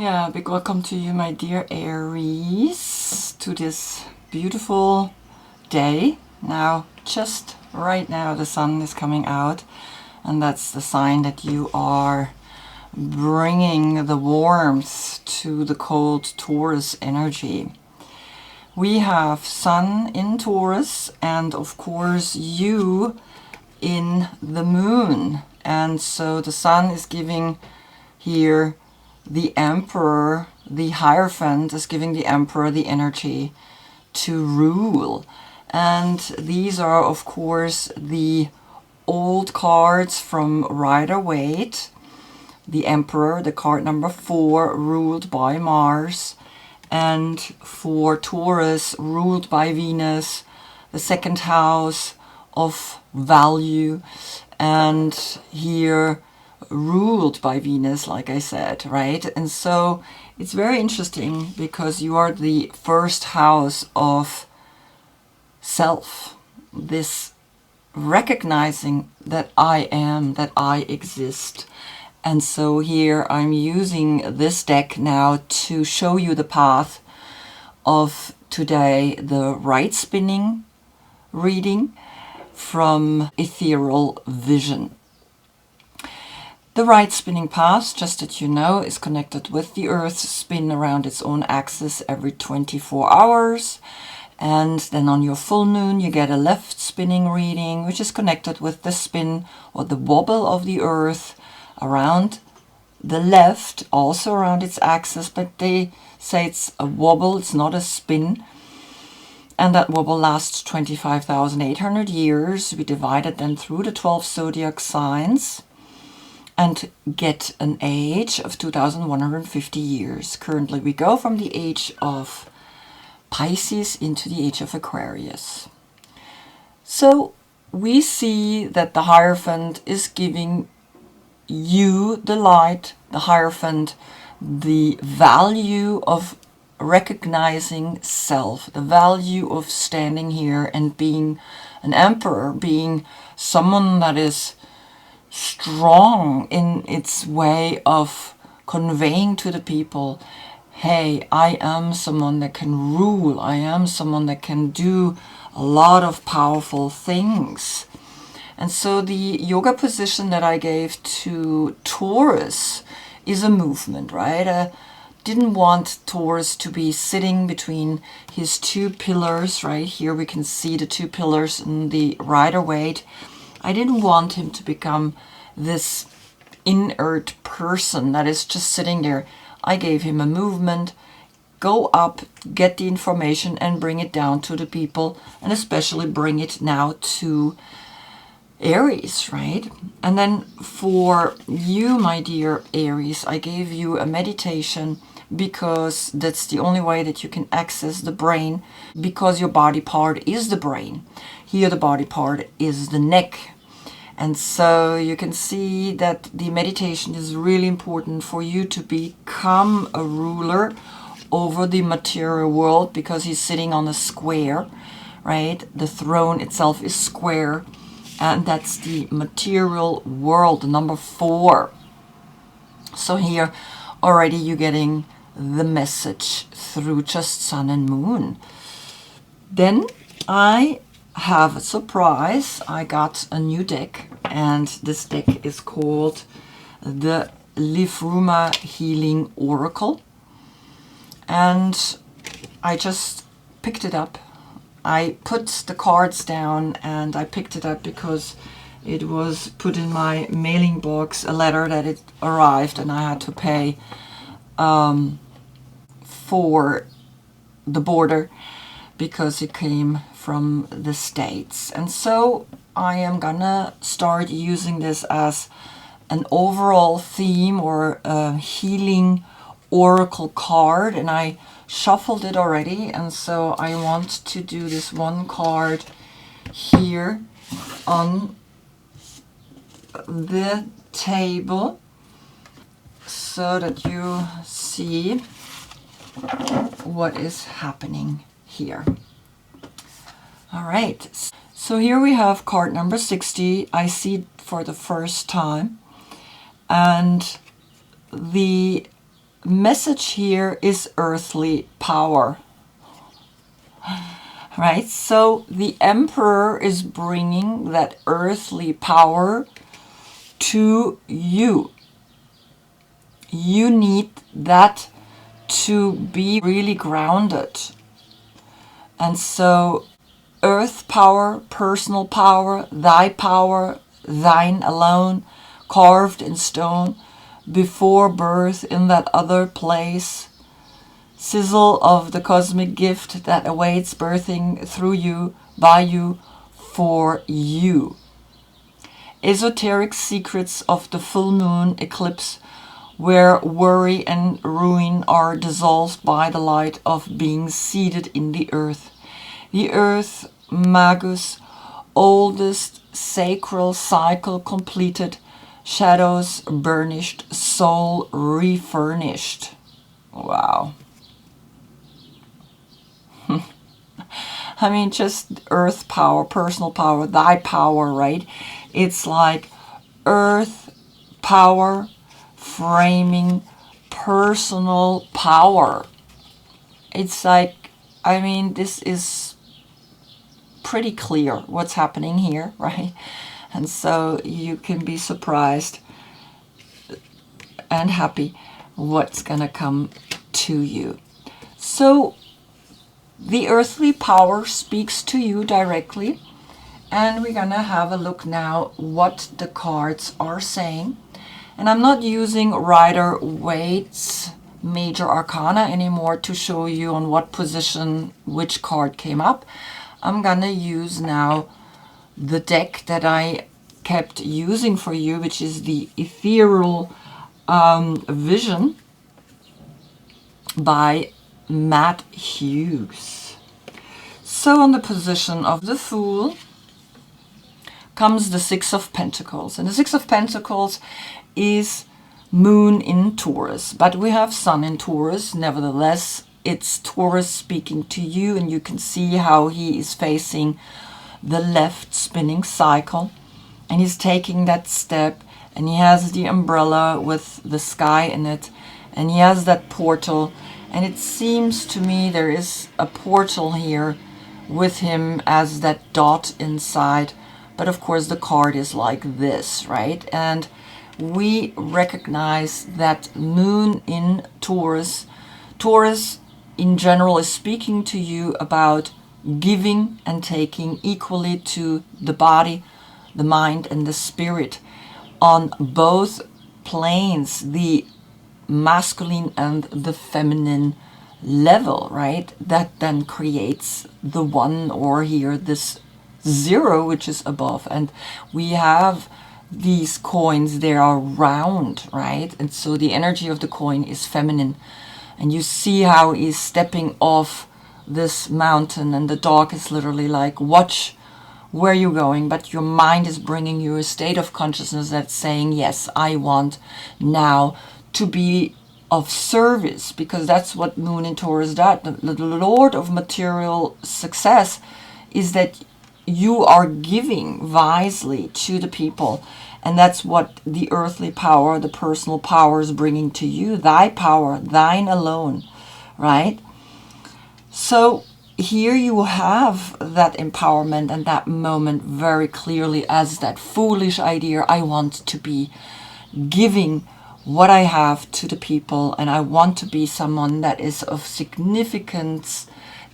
Yeah, big welcome to you, my dear Aries, to this beautiful day. Now, just right now, the sun is coming out, and that's the sign that you are bringing the warmth to the cold Taurus energy. We have sun in Taurus, and of course, you in the moon. And so the sun is giving here the emperor, the Hierophant is giving the emperor the energy to rule. And these are, of course, the old cards from Rider-Waite. The emperor, the card number 4, ruled by Mars. And for Taurus, ruled by Venus, the second house of value. And here, ruled by Venus, like I said, right? And so it's very interesting because you are the first house of self, this recognizing that I am, that I exist. And so here I'm using this deck now to show you the path of today, the right spinning reading from Ethereal Vision. The right spinning path, just that you know, is connected with the Earth's spin around its own axis every 24 hours. And then on your full moon, you get a left spinning reading, which is connected with the spin or the wobble of the Earth around the left, also around its axis. But they say it's a wobble, it's not a spin. And that wobble lasts 25,800 years. We divided them through the 12 zodiac signs and get an age of 2,150 years. Currently, we go from the age of Pisces into the age of Aquarius. So we see that the Hierophant is giving you the light, the Hierophant, the value of recognizing self, the value of standing here and being an emperor, being someone that is strong in its way of conveying to the people, hey, I am someone that can rule, I am someone that can do a lot of powerful things. And so the yoga position that I gave to Taurus is a movement, right? I didn't want Taurus to be sitting between his two pillars, right? Here we can see the two pillars in the Rider-Waite. I didn't want him to become this inert person that is just sitting there. I gave him a movement, go up, get the information and bring it down to the people, and especially bring it now to Aries, right? And then for you, my dear Aries, I gave you a meditation because that's the only way that you can access the brain, because your body part is the brain. Here the body part is the neck. And so you can see that the meditation is really important for you to become a ruler over the material world, because he's sitting on a square, right? The throne itself is square, and that's the material world, number 4. So here already you're getting the message through just sun and moon. Then I have a surprise. I got a new deck, and this deck is called the Livruma Healing Oracle. And I just picked it up. I put the cards down and I picked it up because it was put in my mailing box, a letter that it arrived, and I had to pay for the border because it came from the States. And so I am gonna start using this as an overall theme or a healing oracle card, and I shuffled it already, and so I want to do this one card here on the table so that you see what is happening here. All right, so here we have card number 60. I see it for the first time, and the message here is earthly power, right? So the Emperor is bringing that earthly power to you. You need that to be really grounded. And so earth power, personal power, thy power, thine alone, carved in stone, before birth in that other place, sizzle of the cosmic gift that awaits birthing through you, by you, for you. Esoteric secrets of the full moon eclipse, where worry and ruin are dissolved by the light of being seated in the earth. The earth, Magus, oldest sacral cycle completed, shadows burnished, soul refurnished. Wow. I mean, just earth power, personal power, thy power, right? It's like earth power framing personal power. It's like, I mean, this is pretty clear what's happening here, right? And so you can be surprised and happy what's gonna come to you. So the earthly power speaks to you directly, and we're gonna have a look now what the cards are saying. And I'm not using Rider-Waite's Major Arcana anymore to show you on what position which card came up. I'm gonna use now the deck that I kept using for you, which is the Ethereal Vision by Matt Hughes. So on the position of the Fool comes the Six of Pentacles. And the Six of Pentacles is Moon in Taurus. But we have Sun in Taurus. Nevertheless, it's Taurus speaking to you, and you can see how he is facing the left spinning cycle. And he's taking that step, and he has the umbrella with the sky in it, and he has that portal. And it seems to me there is a portal here with him as that dot inside. But of course the card is like this, right? And we recognize that Moon in Taurus. Taurus in general is speaking to you about giving and taking equally to the body, the mind, and the spirit on both planes, the masculine and the feminine level, right? That then creates the one, or here this zero, which is above. And we have these coins, they are round, right? And so the energy of the coin is feminine. And you see how he's stepping off this mountain, and the dog is literally like, watch where you're going, but your mind is bringing you a state of consciousness that's saying, yes, I want now to be of service, because that's what Moon in Taurus does. The Lord of material success is that you are giving wisely to the people, and that's what the earthly power, the personal power, is bringing to you. Thy power, thine alone, right? So here you have that empowerment and that moment very clearly as that foolish idea. I want to be giving what I have to the people, and I want to be someone that is of significance,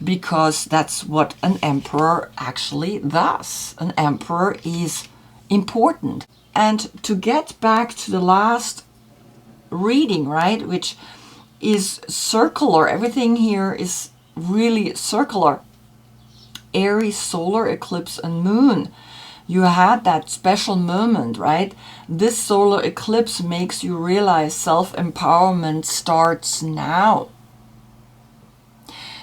because that's what an emperor actually does. An emperor is important. And to get back to the last reading, right, which is circular, everything here is really circular. Aries solar eclipse and moon. You had that special moment, right? This solar eclipse makes you realize self-empowerment starts now.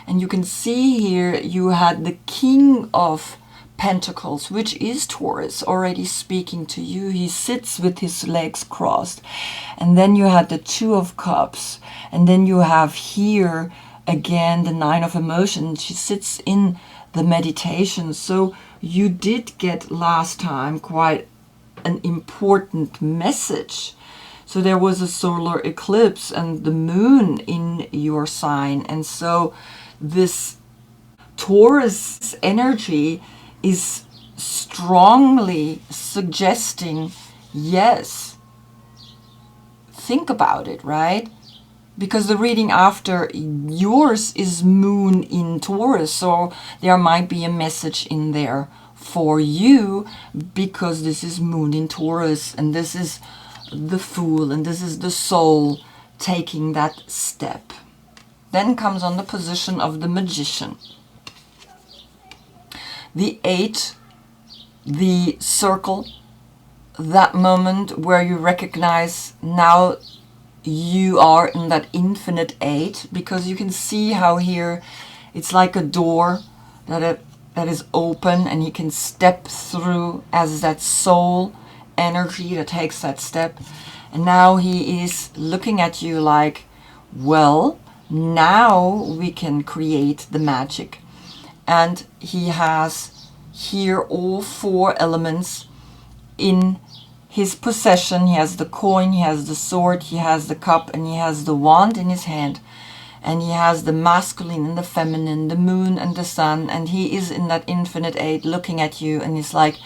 And you can see here you had the King of Pentacles, which is Taurus, already speaking to you. He sits with his legs crossed. And then you had the Two of Cups. And then you have here again the Nine of Emotions. She sits in the meditation. So you did get last time quite an important message. So there was a solar eclipse and the moon in your sign. And so this Taurus energy is strongly suggesting, yes, think about it, right? Because the reading after yours is moon in Taurus, so there might be a message in there for you, because this is moon in Taurus, and this is the Fool, and this is the soul taking that step. Then comes on the position of the Magician. The 8, the circle, that moment where you recognize now you are in that infinite 8, because you can see how here it's like a door that is open, and he can step through as that soul energy that takes that step. And now he is looking at you like, well, now we can create the magic. And he has here all 4 elements in his possession. He has the coin, he has the sword, he has the cup, and he has the wand in his hand. And he has the masculine and the feminine, the moon and the sun, and he is in that infinite 8 looking at you, and he's like,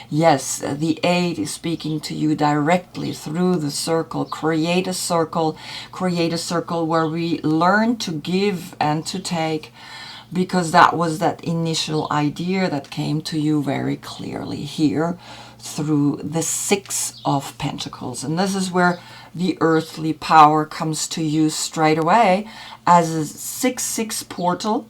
yes, the 8 is speaking to you directly through the circle. Create a circle where we learn to give and to take, because that was that initial idea that came to you very clearly here through the 6 of Pentacles. And this is where the earthly power comes to you straight away as a 6-6 portal,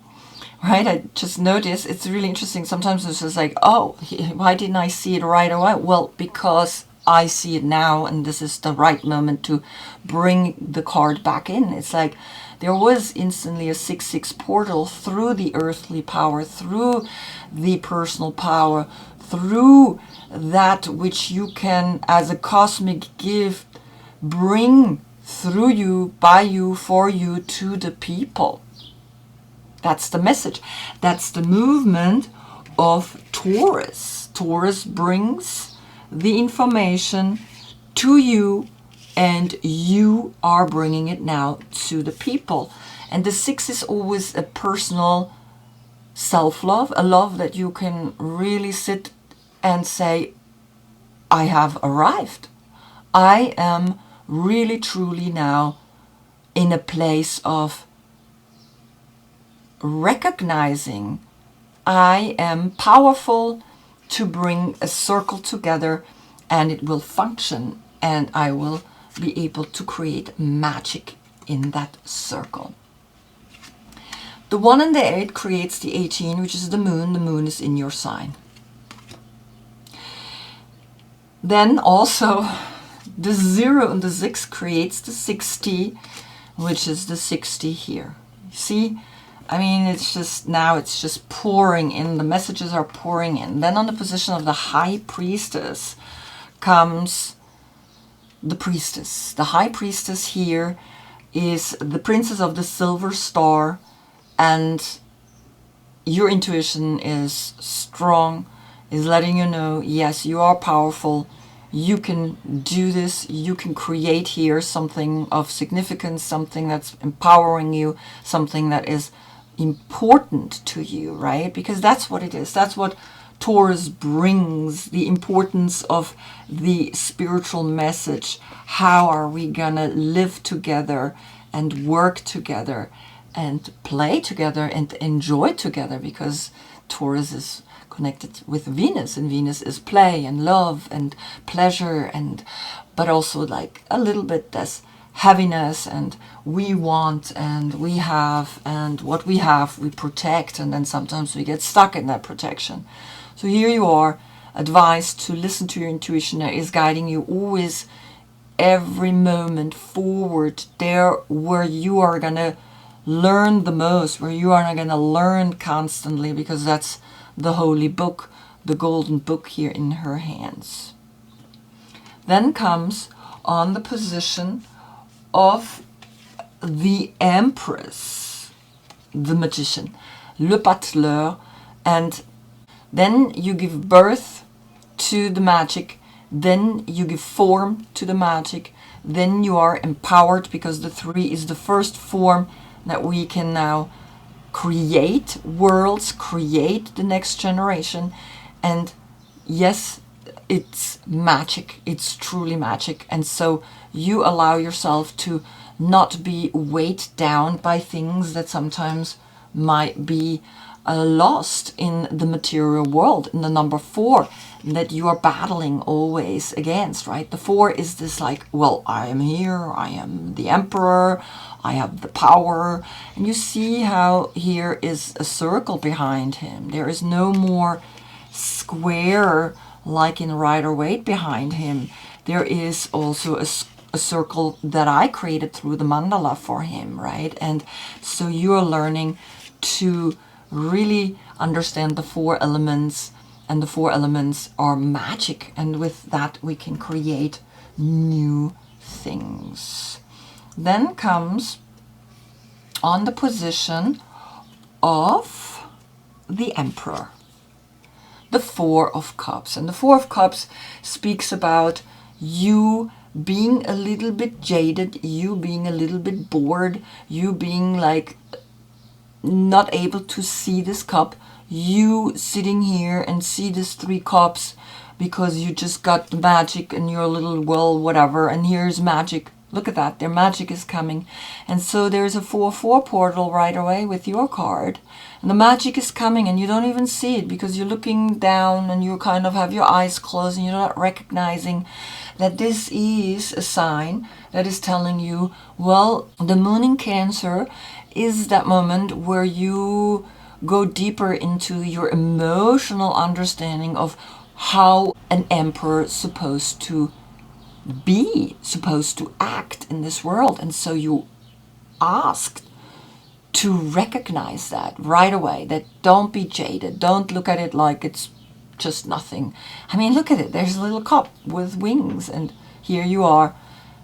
right? I just noticed, it's really interesting. Sometimes it's just like, oh, why didn't I see it right away? Well, because I see it now, and this is the right moment to bring the card back in. It's like there was instantly a 6-6 portal through the earthly power, through the personal power, through that which you can, as a cosmic gift, bring through you, by you, for you, to the people. That's the message. That's the movement of Taurus. Taurus brings the information to you, and you are bringing it now to the people. And the 6 is always a personal self-love, a love that you can really sit and say, I have arrived. I am really truly now in a place of recognizing I am powerful to bring a circle together, and it will function, and I will be able to create magic in that circle. The 1 and the 8 creates the 18, which is the moon. The moon is in your sign. Then also the 0 and the 6 creates the 60, which is the 60 here. See, I mean, it's just now it's just pouring in. The messages are pouring in. Then on the position of the High Priestess comes the Priestess. The High Priestess here is the Princess of the Silver Star, and your intuition is strong, is letting you know, yes, you are powerful. You can do this. You can create here something of significance, something that's empowering you, something that is important to you, right? Because that's what it is. That's what Taurus brings, the importance of the spiritual message. How are we gonna live together and work together and play together and enjoy together? Because Taurus is connected with Venus, and Venus is play and love and pleasure, and but also like a little bit this heaviness, and we want and we have, and what we have we protect, and then sometimes we get stuck in that protection. So here you are advised to listen to your intuition that is guiding you always, every moment forward, there where you are gonna learn the most, where you are gonna learn constantly, because that's the holy book, the golden book here in her hands. Then comes on the position of the Empress, the Magician, le Pateleur, and then you give birth to the magic, then you give form to the magic, then you are empowered, because the 3 is the first form that we can now create worlds, create the next generation. And yes, it's magic, it's truly magic. And so you allow yourself to not be weighed down by things that sometimes might be lost in the material world, in the number 4 that you are battling always against, right? The 4 is this like, well, I am here, I am the emperor, I have the power. And you see how here is a circle behind him. There is no more square like in Rider-Waite behind him. There is also a circle that I created through the mandala for him, right? And so you are learning to really understand the 4 elements, and the 4 elements are magic, and with that we can create new things. Then comes on the position of the Emperor, the 4 of Cups. And the 4 of Cups speaks about you being a little bit jaded, you being a little bit bored, you being like not able to see this cup, you sitting here and see this 3 cups because you just got the magic and you're a little, well, whatever, and here's magic. Look at that, their magic is coming. And so there's a 4-4 portal right away with your card. And the magic is coming and you don't even see it because you're looking down and you kind of have your eyes closed and you're not recognizing that this is a sign that is telling you, well, the moon in Cancer is that moment where you go deeper into your emotional understanding of how an emperor is supposed to be, supposed to act in this world. And so you asked to recognize that right away, that don't be jaded, don't look at it like it's just nothing. I mean, look at it, there's a little cup with wings, and here you are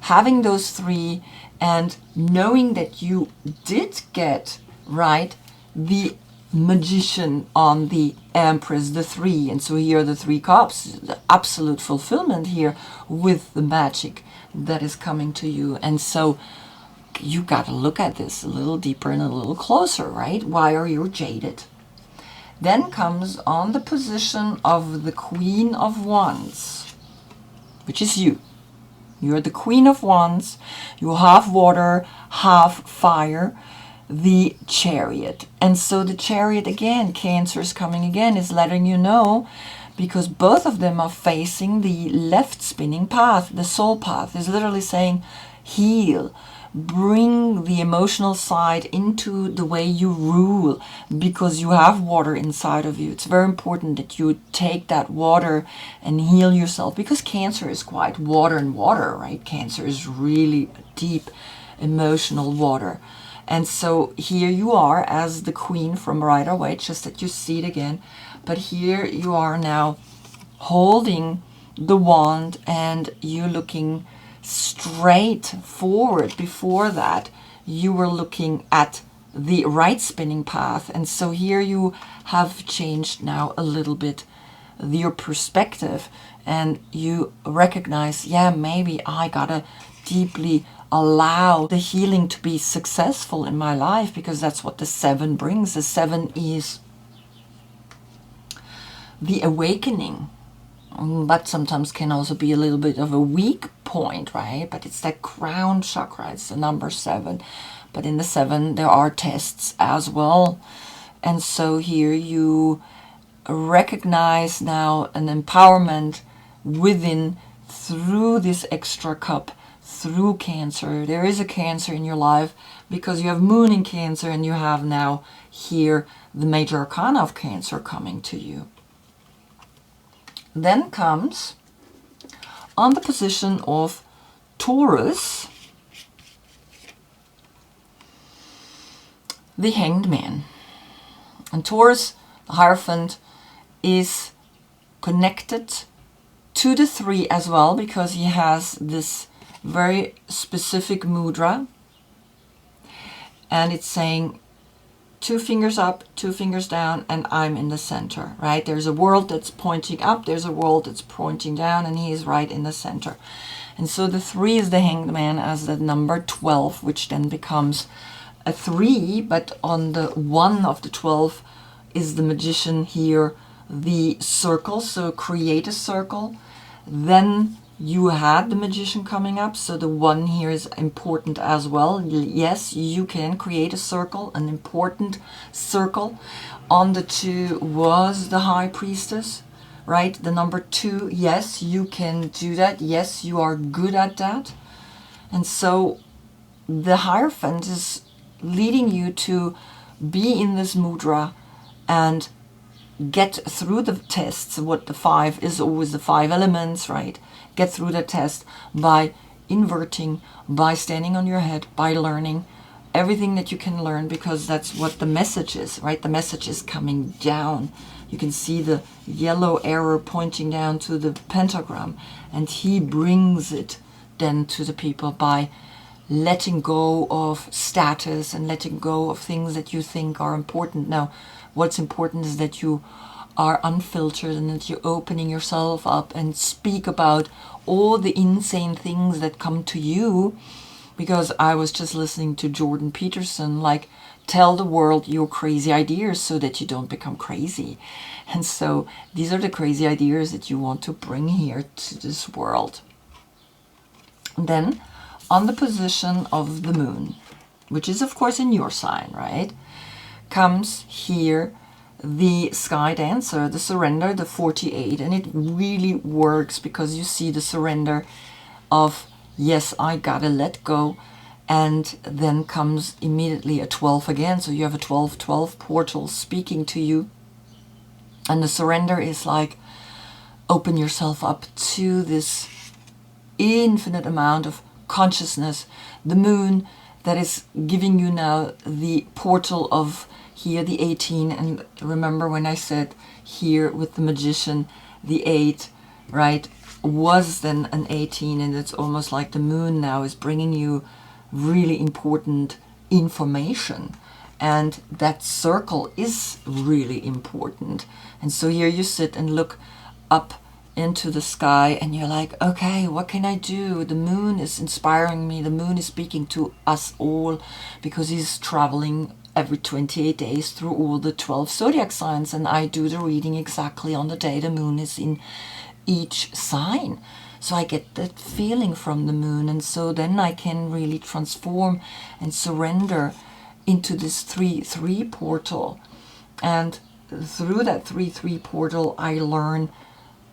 having those 3 and knowing that you did get right the magician on the Empress, the 3. And so here are the 3 cups, the absolute fulfillment here with the magic that is coming to you. And so you got to look at this a little deeper and a little closer, right? Why are you jaded? Then comes on the position of the Queen of Wands, which is you. You're the Queen of Wands. You have water, have fire, the Chariot. And so the Chariot again, Cancer is coming again, is letting you know, because both of them are facing the left spinning path, the soul path, is literally saying, heal. Bring the emotional side into the way you rule, because you have water inside of you. It's very important that you take that water and heal yourself, because Cancer is quite water and water, right? Cancer is really deep emotional water. And so here you are as the Queen from Rider-Waite, just that you see it again. But here you are now holding the wand and you're looking straight forward. Before that, you were looking at the right spinning path. And so here you have changed now a little bit your perspective, and you recognize, yeah, maybe I gotta deeply allow the healing to be successful in my life, because that's what the 7 brings. The 7 is the awakening. But sometimes can also be a little bit of a weak point, right? But it's that crown chakra, it's the number 7. But in the 7, there are tests as well. And so here you recognize now an empowerment within through this extra cup, through Cancer. There is a Cancer in your life because you have Moon in Cancer, and you have now here the major arcana of Cancer coming to you. Then comes on the position of Taurus, the Hanged Man. And Taurus, the Hierophant, is connected to the 3 as well, because he has this very specific mudra. And it's saying 2 fingers up, 2 fingers down, and I'm in the center, right? There's a world that's pointing up, there's a world that's pointing down, and he is right in the center. And so the 3 is the Hanged Man as the number 12, which then becomes a 3, but on the 1 of the 12 is the Magician here, the circle. So create a circle. Then you had the Magician coming up, so the 1 here is important as well. Yes, you can create a circle, an important circle. On the 2 was the High Priestess, right? The number 2, yes, you can do that. Yes, you are good at that. And so the Hierophant is leading you to be in this mudra and get through the tests. What the 5 is always the 5 elements, right? Get through the test by inverting, by standing on your head, by learning everything that you can learn, because that's what the message is, right? The message is coming down. You can see the yellow arrow pointing down to the pentagram, and he brings it then to the people by letting go of status and letting go of things that you think are important. Now, what's important is that you are unfiltered and that you're opening yourself up and speak about all the insane things that come to you. Because I was just listening to Jordan Peterson, like, tell the world your crazy ideas so that you don't become crazy. And so these are the crazy ideas that you want to bring here to this world. And then on the position of the moon, which is of course in your sign, right, comes here the Sky Dancer, the surrender, the 48. And it really works because you see the surrender of, yes, I gotta let go. And then comes immediately a 12 again. So you have a 12-12 portal speaking to you. And the surrender is like, open yourself up to this infinite amount of consciousness. The moon that is giving you now the portal of here, the 18. And remember when I said here with the Magician, the 8, right, was then an 18. And it's almost like the moon now is bringing you really important information. And that circle is really important. And so here you sit and look up into the sky and you're like, okay, what can I do? The moon is inspiring me. The moon is speaking to us all because he's traveling every 28 days through all the 12 zodiac signs. And I do the reading exactly on the day the moon is in each sign. So I get that feeling from the moon. And so then I can really transform and surrender into this 3-3 portal. And through that 3-3 portal, I learn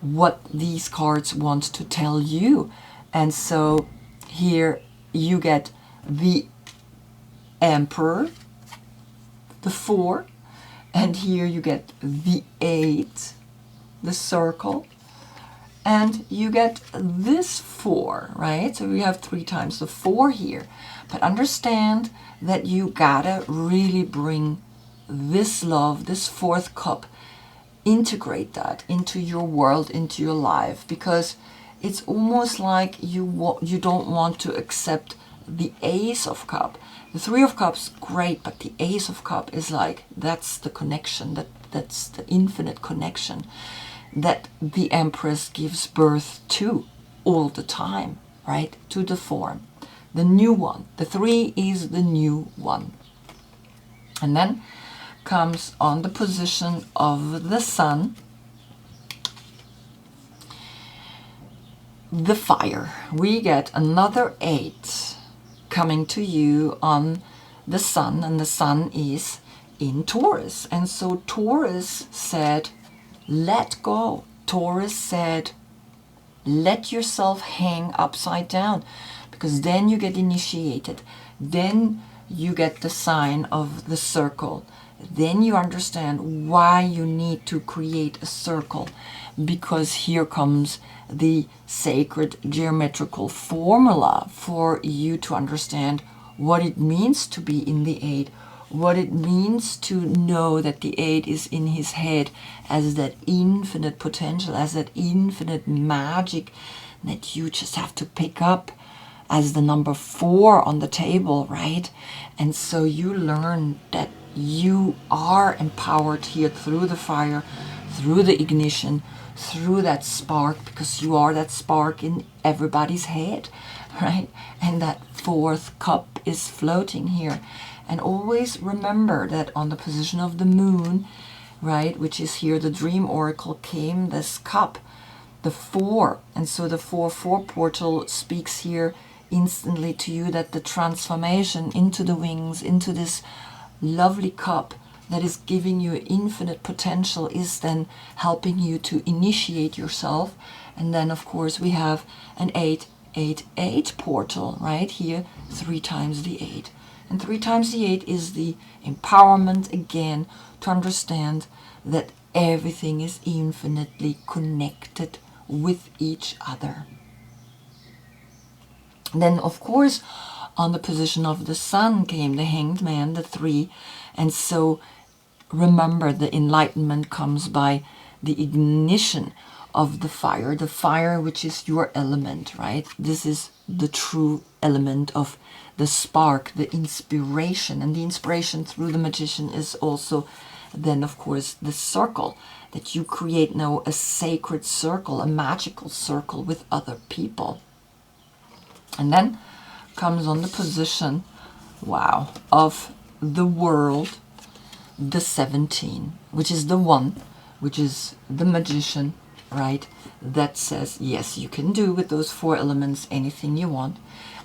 what these cards want to tell you. And so here you get the Emperor, the 4, and here you get the 8, the circle, and you get this 4, right? So we have 3 times the 4 here. But understand that you gotta really bring this love, this 4th cup, integrate that into your world, into your life, because it's almost like you don't want to accept the Ace of Cup. The 3 of Cups, great, but the Ace of Cup is like, that's the connection, that's the infinite connection that the Empress gives birth to all the time, right? To the form, the new one. The 3 is the new one. And then comes on the position of the Sun, the fire. We get another 8 coming to you on the Sun, and the Sun is in Taurus. And so Taurus said, let go. Taurus said, let yourself hang upside down, because then you get initiated. Then you get the sign of the circle. Then you understand why you need to create a circle, because here comes the sacred geometrical formula for you to understand what it means to be in the 8, what it means to know that the 8 is in his head as that infinite potential, as that infinite magic that you just have to pick up as the number 4 on the table, right? And so you learn that you are empowered here through the fire, through the ignition, through that spark, because you are that spark in everybody's head, right? And that fourth cup is floating here. And always remember that on the position of the moon, right, which is here, the dream oracle, came this cup, the 4. And so the 4-4 portal speaks here instantly to you that the transformation into the wings, into this lovely cup that is giving you infinite potential, is then helping you to initiate yourself. And then of course we have an 8-8-8 portal right here, 3 times the 8. And 3 times the 8 is the empowerment again to understand that everything is infinitely connected with each other. Then of course on the position of the sun came the Hanged Man, the 3. And so remember, the enlightenment comes by the ignition of the fire which is your element, right? This is the true element of the spark, the inspiration. And the inspiration through the magician is also then of course the circle that you create now, a sacred circle, a magical circle with other people. And then comes on the position, wow, of the world, the 17, which is the 1, which is the magician, right? That says, yes, you can do with those 4 elements anything you want.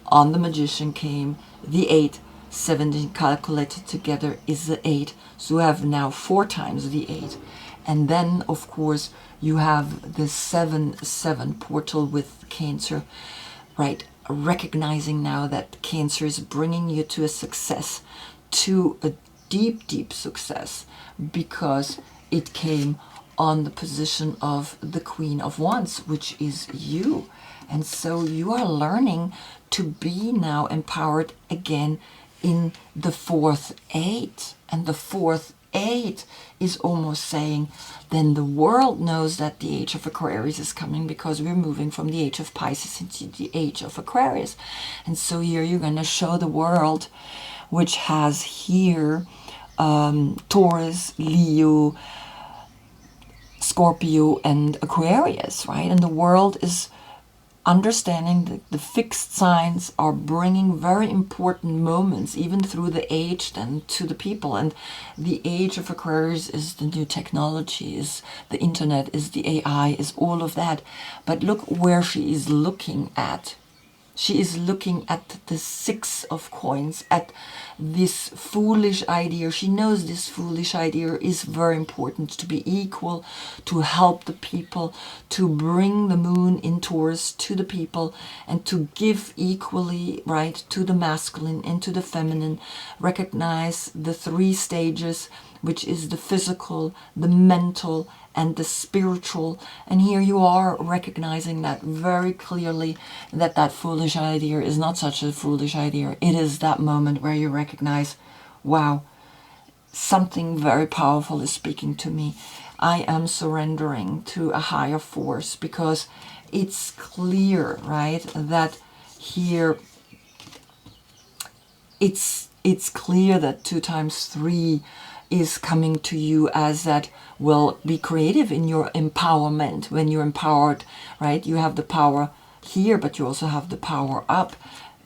On the magician came the 8, 17 calculated together is the 8. So you have now 4 times the 8. And then, of course, you have the 7-7 portal with Cancer, right? Recognizing now that Cancer is bringing you to a success, to a deep, deep success, because it came on the position of the Queen of Wands, which is you. And so you are learning to be now empowered again in the 4th 8. And the 4th 8 is almost saying, then the world knows that the age of Aquarius is coming, because we're moving from the age of Pisces into the age of Aquarius. And so here you're going to show the world, which has here Taurus, Leo, Scorpio, and Aquarius, right? And the world is understanding that the fixed signs are bringing very important moments, even through the age, then to the people. And the age of Aquarius is the new technology, is the internet, is the AI, is all of that. But look where she is looking at. She is looking at the 6 of coins, at this foolish idea. She knows this foolish idea is very important, to be equal, to help the people, to bring the moon in Taurus to the people, and to give equally, right, to the masculine and to the feminine. Recognize the 3 stages, which is the physical, the mental, and the spiritual. And here you are recognizing that very clearly, that that foolish idea is not such a foolish idea. It is that moment where you recognize, wow, something very powerful is speaking to me. I am surrendering to a higher force, because it's clear, right, that here it's clear that 2 times 3 is coming to you as that, well, be creative in your empowerment. When you're empowered, right, you have the power here, but you also have the power up.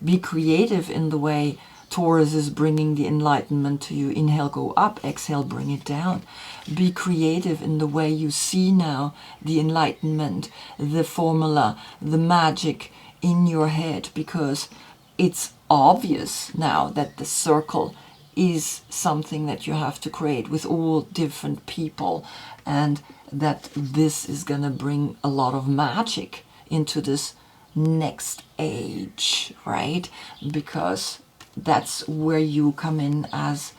Be creative in the way Taurus is bringing the enlightenment to you. Inhale, go up. Exhale, bring it down. Be creative in the way you see now the enlightenment, the formula, the magic in your head, because it's obvious now that the circle is something that you have to create with all different people, and that this is going to bring a lot of magic into this next age, right? Because that's where you come in as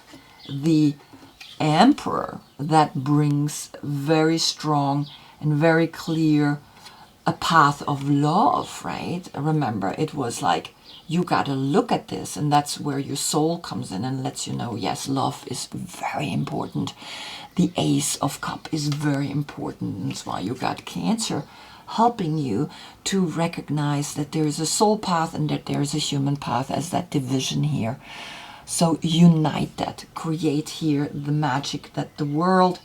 the Emperor, that brings very strong and very clear a path of love, right? Remember, it was like, you got to look at this, and that's where your soul comes in and lets you know, yes, love is very important. The Ace of Cup is very important. That's why you got Cancer helping you to recognize that there is a soul path and that there is a human path as that division here. So unite that, create here the magic that the world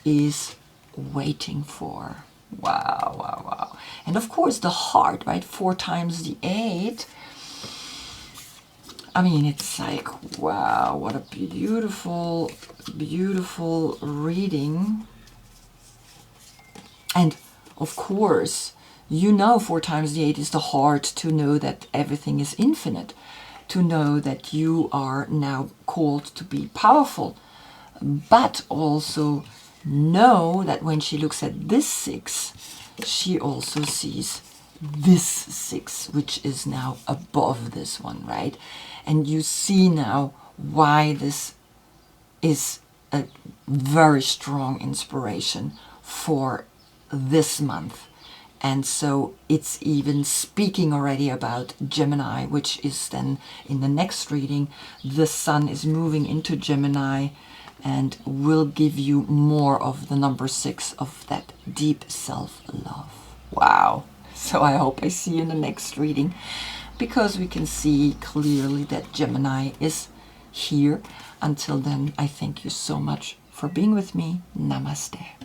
is waiting for. Wow, wow, wow. And of course the heart, right? 4 times the 8. I mean, it's like, wow, what a beautiful, beautiful reading. And of course, you know 4 times the 8 is the heart, to know that everything is infinite, to know that you are now called to be powerful, but also know that when she looks at this 6, she also sees this 6, which is now above this one, right? And you see now why this is a very strong inspiration for this month. And so it's even speaking already about Gemini, which is then in the next reading. The sun is moving into Gemini and will give you more of the number 6 of that deep self-love. Wow. So I hope I see you in the next reading, because we can see clearly that Gemini is here. Until then, I thank you so much for being with me. Namaste.